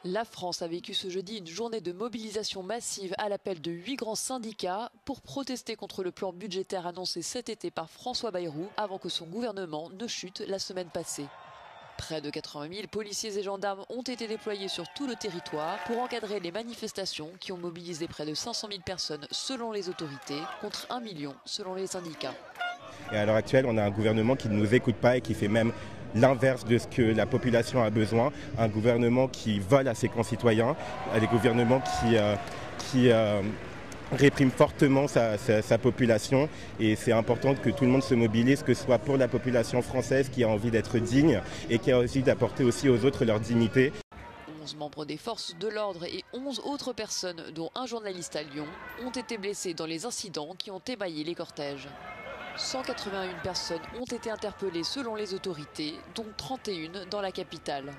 La France a vécu ce jeudi une journée de mobilisation massive à l'appel de 8 grands syndicats pour protester contre le plan budgétaire annoncé cet été par François Bayrou avant que son gouvernement ne chute la semaine passée. Près de 80 000 policiers et gendarmes ont été déployés sur tout le territoire pour encadrer les manifestations qui ont mobilisé près de 500 000 personnes selon les autorités, contre 1 million selon les syndicats. Et à l'heure actuelle, on a un gouvernement qui ne nous écoute pas et qui fait même l'inverse de ce que la population a besoin. Un gouvernement qui vole à ses concitoyens, un gouvernement qui réprime fortement sa population. Et c'est important que tout le monde se mobilise, que ce soit pour la population française qui a envie d'être digne et qui a envie d'apporter aussi aux autres leur dignité. 11 membres des forces de l'ordre et 11 autres personnes, dont un journaliste à Lyon, ont été blessés dans les incidents qui ont émaillé les cortèges. 181 personnes ont été interpellées selon les autorités, dont 31 dans la capitale.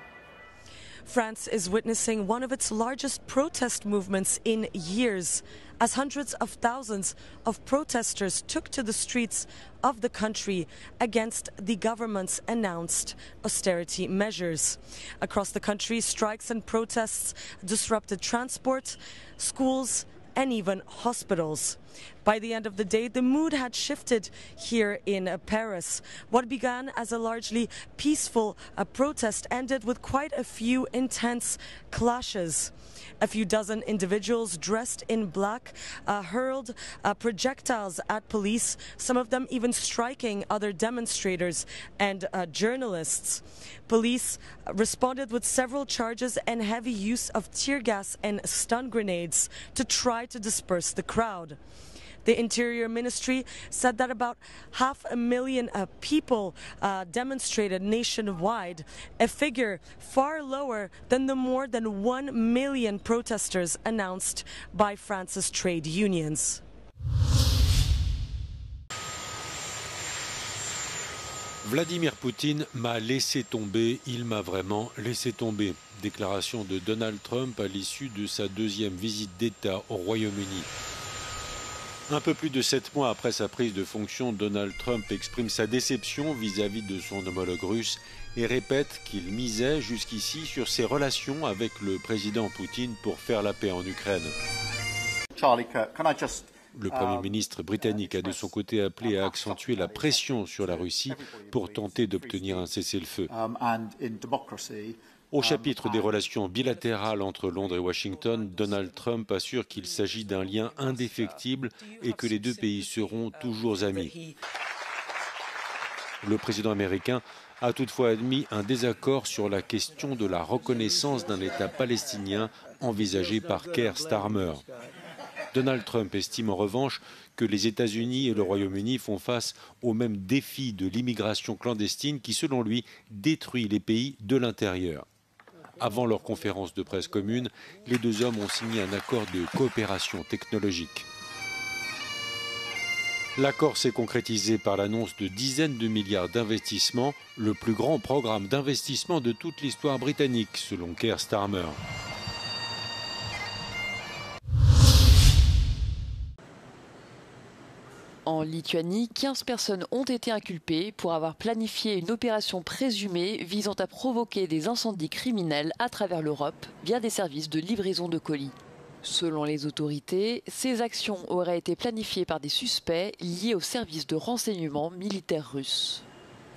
France is witnessing one of its largest protest movements in years, as hundreds of thousands of protesters took to the streets of the country against the government's announced austerity measures. Across the country, strikes and protests disrupted transport, schools, and even hospitals. By the end of the day, the mood had shifted here in Paris. What began as a largely peaceful protest ended with quite a few intense clashes. A few dozen individuals dressed in black hurled projectiles at police, some of them even striking other demonstrators and journalists. Police responded with several charges and heavy use of tear gas and stun grenades to try to disperse the crowd. The Interior Ministry said that about 500,000 people demonstrated nationwide, a figure far lower than the more than 1 million protesters announced by France's trade unions. Vladimir Poutine m'a laissé tomber, il m'a vraiment laissé tomber. Déclaration de Donald Trump à l'issue de sa deuxième visite d'État au Royaume-Uni. Un peu plus de 7 mois après sa prise de fonction, Donald Trump exprime sa déception vis-à-vis de son homologue russe et répète qu'il misait jusqu'ici sur ses relations avec le président Poutine pour faire la paix en Ukraine. Le Premier ministre britannique a de son côté appelé à accentuer la pression sur la Russie pour tenter d'obtenir un cessez-le-feu. Au chapitre des relations bilatérales entre Londres et Washington, Donald Trump assure qu'il s'agit d'un lien indéfectible et que les deux pays seront toujours amis. Le président américain a toutefois admis un désaccord sur la question de la reconnaissance d'un État palestinien envisagé par Keir Starmer. Donald Trump estime en revanche que les États-Unis et le Royaume-Uni font face au même défi de l'immigration clandestine qui, selon lui, détruit les pays de l'intérieur. Avant leur conférence de presse commune, les deux hommes ont signé un accord de coopération technologique. L'accord s'est concrétisé par l'annonce de dizaines de milliards d'investissements, le plus grand programme d'investissement de toute l'histoire britannique, selon Keir Starmer. En Lituanie, 15 personnes ont été inculpées pour avoir planifié une opération présumée visant à provoquer des incendies criminels à travers l'Europe via des services de livraison de colis. Selon les autorités, ces actions auraient été planifiées par des suspects liés aux services de renseignement militaires russes.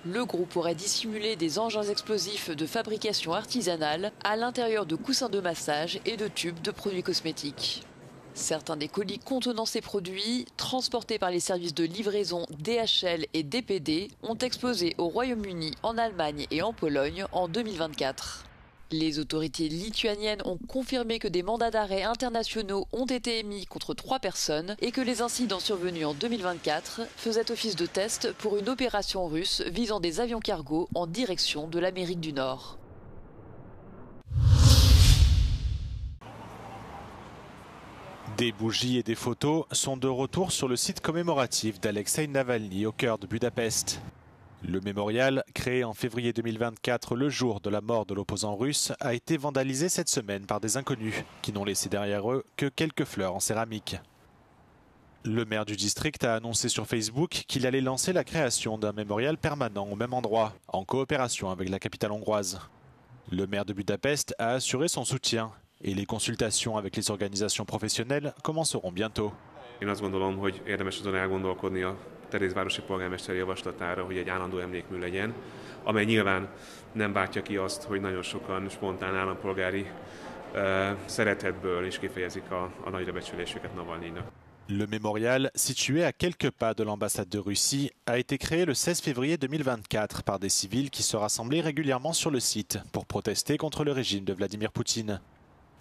Le groupe aurait dissimulé des engins explosifs de fabrication artisanale à l'intérieur de coussins de massage et de tubes de produits cosmétiques. Certains des colis contenant ces produits, transportés par les services de livraison DHL et DPD, ont explosé au Royaume-Uni, en Allemagne et en Pologne en 2024. Les autorités lituaniennes ont confirmé que des mandats d'arrêt internationaux ont été émis contre 3 personnes et que les incidents survenus en 2024 faisaient office de test pour une opération russe visant des avions cargo en direction de l'Amérique du Nord. Des bougies et des photos sont de retour sur le site commémoratif d'Alexeï Navalny au cœur de Budapest. Le mémorial, créé en février 2024, le jour de la mort de l'opposant russe, a été vandalisé cette semaine par des inconnus qui n'ont laissé derrière eux que quelques fleurs en céramique. Le maire du district a annoncé sur Facebook qu'il allait lancer la création d'un mémorial permanent au même endroit, en coopération avec la capitale hongroise. Le maire de Budapest a assuré son soutien et les consultations avec les organisations professionnelles commenceront bientôt. Én azt gondolom, hogy érdemes azon elgondolkodni a Terézvárosi polgármester javaslatára, hogy egy állandó emlékmű legyen, amely nyilván nem váltja ki azt, hogy nagyon sokan spontán állampolgári szeretetből is kifejezik a nagyra becsülésüket Navalnynak. Le mémorial, situé à quelques pas de l'ambassade de Russie, a été créé le 16 février 2024 par des civils qui se rassemblaient régulièrement sur le site pour protester contre le régime de Vladimir Poutine.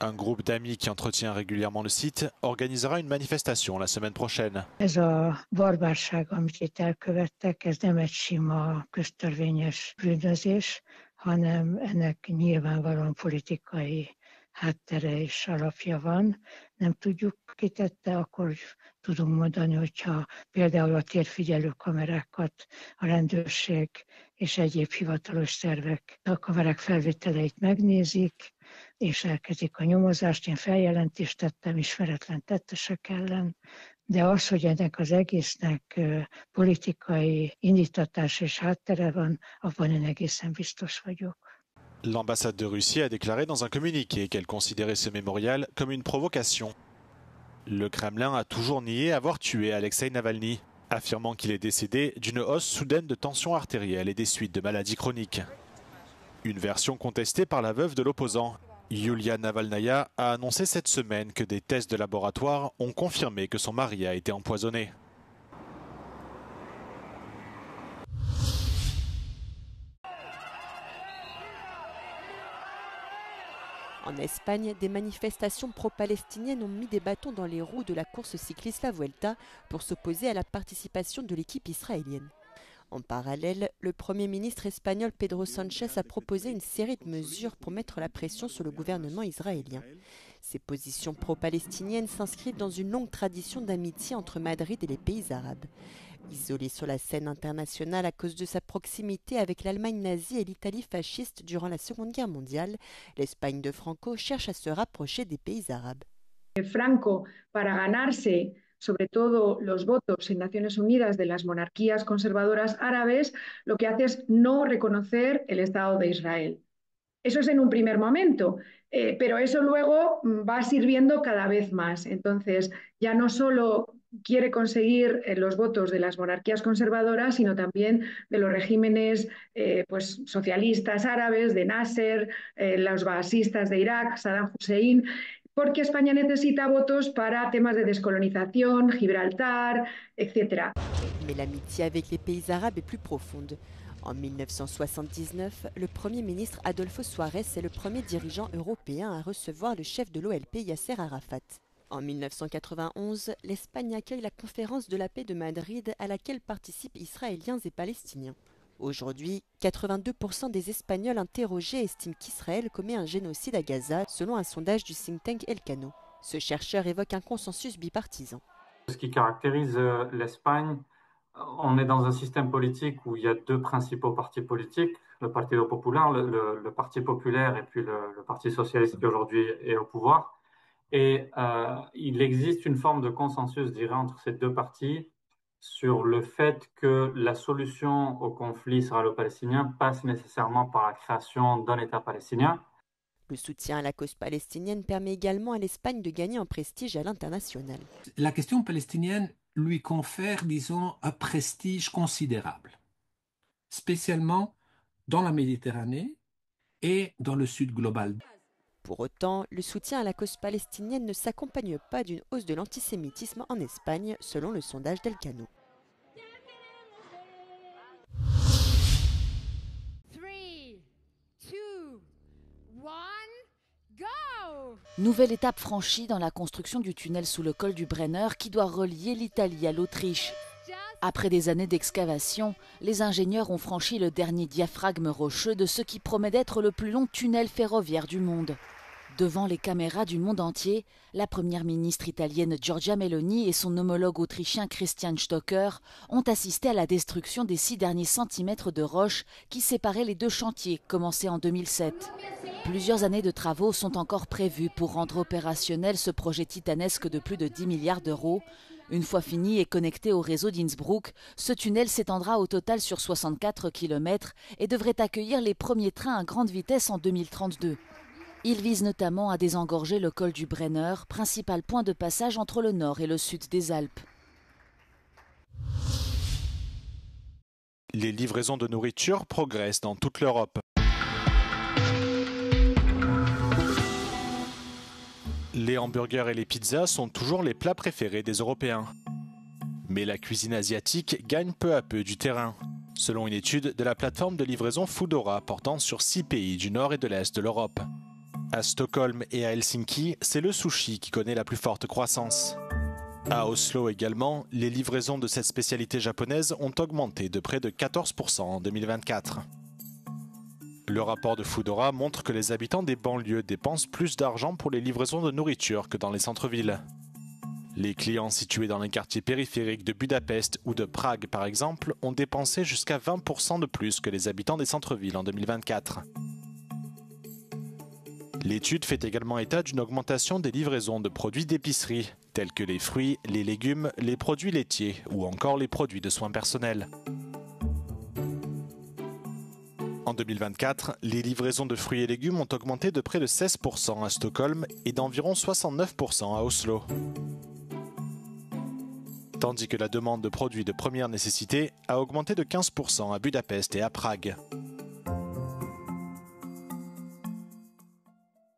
Un groupe d'amis qui entretient régulièrement le site organisera une manifestation la semaine prochaine. Ez a barbárság, amit itt elkövettek, ez nem egy sima köztörvényes bűnözés, hanem ennek nyilvánvalóan politikai háttere és alapja van. Nem tudjuk, ki tette, akkor tudunk mondani, hogyha például a térfigyelő kamerákat a rendőrség és egyéb hivatalos szervek a kamerák felvételeit megnézik, és elkezdik a nyomozást. Én feljelentést tettem ismeretlen tettesek ellen, de az, hogy ennek az egésznek politikai indítatás és háttere van, abban én egészen biztos vagyok. L'ambassade de Russie a déclaré dans un communiqué qu'elle considérait ce mémorial comme une provocation. Le Kremlin a toujours nié avoir tué Alexei Navalny, affirmant qu'il est décédé d'une hausse soudaine de tension artérielle et des suites de maladies chroniques. Une version contestée par la veuve de l'opposant. Yulia Navalnaya a annoncé cette semaine que des tests de laboratoire ont confirmé que son mari a été empoisonné. En Espagne, des manifestations pro-palestiniennes ont mis des bâtons dans les roues de la course cycliste La Vuelta pour s'opposer à la participation de l'équipe israélienne. En parallèle, le Premier ministre espagnol Pedro Sánchez a proposé une série de mesures pour mettre la pression sur le gouvernement israélien. Ces positions pro-palestiniennes s'inscrivent dans une longue tradition d'amitié entre Madrid et les pays arabes. Isolé sur la scène internationale à cause de sa proximité avec l'Allemagne nazie et l'Italie fasciste durant la Seconde Guerre mondiale, l'Espagne de Franco cherche à se rapprocher des pays arabes. Franco, para ganarse sobre todo los votos en Naciones Unidas de las monarquías conservadoras árabes, lo que hace es no reconocer el Estado de Israel. Eso es en un primer momento, pero eso luego va sirviendo cada vez más. Entonces, ya no solo quiere conseguir los votos de las monarquías conservadoras, sino también de los regímenes pues, socialistas árabes, de Nasser, los baasistas de Irak, Saddam Hussein, porque España necesita votos para temas de descolonización, Gibraltar, etc. Mais l'amitié avec les pays arabes est plus profonde. En 1979, le Premier ministre Adolfo Suárez est le premier dirigeant européen à recevoir le chef de l'OLP Yasser Arafat. En 1991, l'Espagne accueille la conférence de la paix de Madrid à laquelle participent Israéliens et Palestiniens. Aujourd'hui, 82% des Espagnols interrogés estiment qu'Israël commet un génocide à Gaza, selon un sondage du think tank Elcano. Ce chercheur évoque un consensus bipartisan. Ce qui caractérise l'Espagne, on est dans un système politique où il y a deux principaux partis politiques, le Partido Popular, le Parti populaire et puis le Parti socialiste qui aujourd'hui est au pouvoir. Et il existe une forme de consensus, je dirais, entre ces deux partis sur le fait que la solution au conflit israélo-palestinien passe nécessairement par la création d'un État palestinien. Le soutien à la cause palestinienne permet également à l'Espagne de gagner en prestige à l'international. La question palestinienne lui confère, disons, un prestige considérable, spécialement dans la Méditerranée et dans le sud global. Pour autant, le soutien à la cause palestinienne ne s'accompagne pas d'une hausse de l'antisémitisme en Espagne, selon le sondage d'Elcano. Nouvelle étape franchie dans la construction du tunnel sous le col du Brenner qui doit relier l'Italie à l'Autriche. Après des années d'excavation, les ingénieurs ont franchi le dernier diaphragme rocheux de ce qui promet d'être le plus long tunnel ferroviaire du monde. Devant les caméras du monde entier, la première ministre italienne Giorgia Meloni et son homologue autrichien Christian Stocker ont assisté à la destruction des 6 derniers centimètres de roche qui séparaient les deux chantiers, commencés en 2007. Plusieurs années de travaux sont encore prévues pour rendre opérationnel ce projet titanesque de plus de 10 milliards d'euros, Une fois fini et connecté au réseau d'Innsbruck, ce tunnel s'étendra au total sur 64 km et devrait accueillir les premiers trains à grande vitesse en 2032. Il vise notamment à désengorger le col du Brenner, principal point de passage entre le nord et le sud des Alpes. Les livraisons de nourriture progressent dans toute l'Europe. Les hamburgers et les pizzas sont toujours les plats préférés des Européens. Mais la cuisine asiatique gagne peu à peu du terrain. Selon une étude de la plateforme de livraison Foodora portant sur 6 pays du nord et de l'est de l'Europe. À Stockholm et à Helsinki, c'est le sushi qui connaît la plus forte croissance. À Oslo également, les livraisons de cette spécialité japonaise ont augmenté de près de 14% en 2024. Le rapport de Foodora montre que les habitants des banlieues dépensent plus d'argent pour les livraisons de nourriture que dans les centres-villes. Les clients situés dans les quartiers périphériques de Budapest ou de Prague par exemple ont dépensé jusqu'à 20% de plus que les habitants des centres-villes en 2024. L'étude fait également état d'une augmentation des livraisons de produits d'épicerie, tels que les fruits, les légumes, les produits laitiers ou encore les produits de soins personnels. En 2024, les livraisons de fruits et légumes ont augmenté de près de 16% à Stockholm et d'environ 69% à Oslo. Tandis que la demande de produits de première nécessité a augmenté de 15% à Budapest et à Prague.